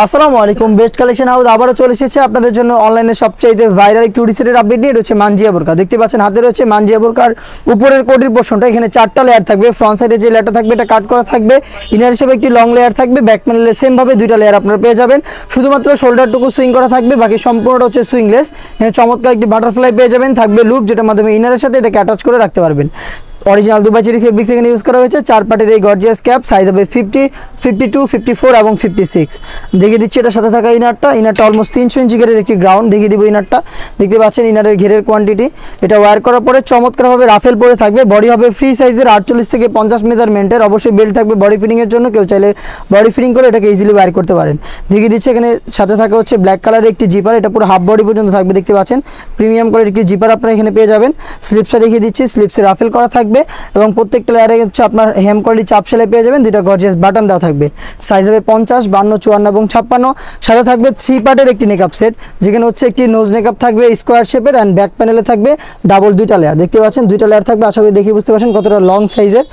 আসসালামু আলাইকুম। Best collection house আবারও চলে এসেছে আপনাদের জন্য অনলাইনে সবচাইতে ভাইরাল একটি হুডি সেটের আপডেট নিয়ে। রয়েছে মানজিয়া বোরকা, দেখতে পাচ্ছেন হাতে রয়েছে মানজিয়া বোরকার উপরের কোটির পোর্শনটা। এখানে 4টা লেয়ার থাকবে। ফ্রন্ট সাইডে যে লেয়ারটা থাকবে এটা কাট করা থাকবে, ইনার হিসেবে একটি লং লেয়ার থাকবে, ব্যাক প্যানেলে সেম ভাবে 2টা লেয়ার আপনারা পেয়ে যাবেন। শুধুমাত্র শোল্ডারটুকু সুইং করা থাকবে, বাকি সম্পূর্ণটা হচ্ছে সুইংলেস। এখানে চমৎকার একটি বাটারফ্লাই পেয়ে যাবেন, থাকবে লুপ যেটার মাধ্যমে ইনারের সাথে এটাকে অ্যাটাচ করে রাখতে পারবেন। অরিজিনাল দুবাই চেরি ফেব্রিক্স এখানে ইউজ করা হয়েছে। 4 পার্টের এই গর্জিয়াস ক্যাপ, সাইজ হবে 50, 52, 54 এবং 56। দেখিয়ে দিচ্ছি এটার সাথে থাকা ইনারটা অলমোস্ট 300 ইঞ্চি ঘেরের একটি গ্রাউন্ড। দেখিয়ে দিব ইনারটা, দেখতে পাচ্ছেন ইনারের ঘেরের কোয়ান্টিটি। এটা ওয়্যার করার পরে চমৎকারভাবে রাফেল পরে থাকবে। বডি হবে ফ্রি সাইজের 48 থেকে 50 মেজারমেন্টের। অবশ্যই বেল্ট থাকবে বডি ফিটিংয়ের জন্য, কেউ চাইলে বডি ফিটিং করে এটাকে ইজিলি ওয়্যার করতে পারেন। দেখিয়ে দিচ্ছি এখানে সাথে থাকা হচ্ছে ব্ল্যাক কালারের একটি জিপার, এটা পুরো হাফ বডি পর্যন্ত থাকবে। দেখতে পাচ্ছেন প্রিমিয়াম কোয়ালিটির একটি জিপার আপনারা এখানে পেয়ে যাবেন। স্লিপসটা দেখিয়ে দিচ্ছি, স্লিপসে রাফেল করা থাকবে এবং প্রত্যেকটা লেয়ারে হচ্ছে আপনার হেম কোয়ালিটি চাপ সেলাই পেয়ে যাবেন। 2টা গর্জিয়াস বাটন দেওয়া থাকবে। সাইজ হবে 50, 52, 54 এবং 56। সাথে থাকবে 3 পার্টের একটি মেকআপ সেট, যেখানে হচ্ছে একটি নোজ মেকআপ থাকবে স্কোয়ার শেপের, অ্যান্ড ব্যাক প্যানেলে থাকবে ডাবল 2টা লেয়ার। দেখতে পাচ্ছেন 2টা লেয়ার থাকবে। আশা করি দেখে বুঝতে পারছেন কতটা লং সাইজের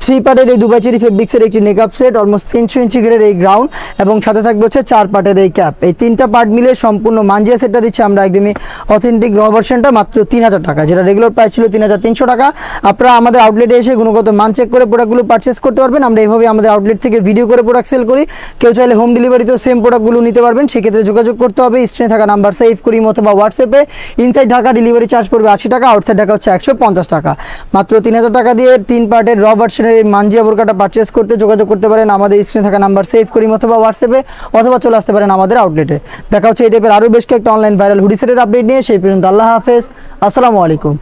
3 পার্টের এই দুবাই চেরি ফেব্রিক্সের একটি মেকআপ সেট, অলমোস্ট 300 ইঞ্চি ঘেরের এই গ্রাউন্ড এবং সাথে থাকবে হচ্ছে 4 পার্টের এই ক্যাপ। এই 3টা পার্ট মিলে সম্পূর্ণ মানজিয়া সেটটা দিচ্ছি আমরা একদমই অথেন্টিক র ভার্সনটা মাত্র 3000 টাকা, যেটা রেগুলার প্রাইস ছিল 3300 টাকা। আপনারা আমাদের আউটলেটে এসে গুণগত মান চেক করে প্রোডাক্টগুলো পারচেস করতে পারবেন। আমরা এইভাবে আমাদের আউটলেট থেকে ভিডিও করে প্রোডাক্ট সেল করি। কেউ চাইলে হোম ডেলিভারিতেও সেম প্রোডাক্টগুলো নিতে পারবেন। সেক্ষেত্রে যোগাযোগ করতে হবে স্ক্রিনে থাকা নাম্বার সেভ করি অথবা হোয়াটসঅ্যাপে। ইনসাইড ঢাকা ডেলিভারি চার্জ পড়বে 80 টাকা, আউটসাইড ঢাকা হচ্ছে 150 টাকা। মাত্র 3000 টাকা দিয়ে 3 পার্টের র ভার্সনের এই মানজিয়া বোরকাটা পারচেস করতে যোগাযোগ করতে পারেন আমাদের স্ক্রিনে থাকা নাম্বার সেভ করি অথবা হোয়াটসঅ্যাপে, অথবা চলে আসতে পারেন আমাদের আউটলেটে। দেখা হচ্ছে এই টাইপের আরও বেশ কয়েকটা অনলাইন ভাইরাল হুডি সেটের আপডেট নিয়ে। সেই পর্যন্ত আল্লাহ হাফেজ, আসসালামু আলাইকুম।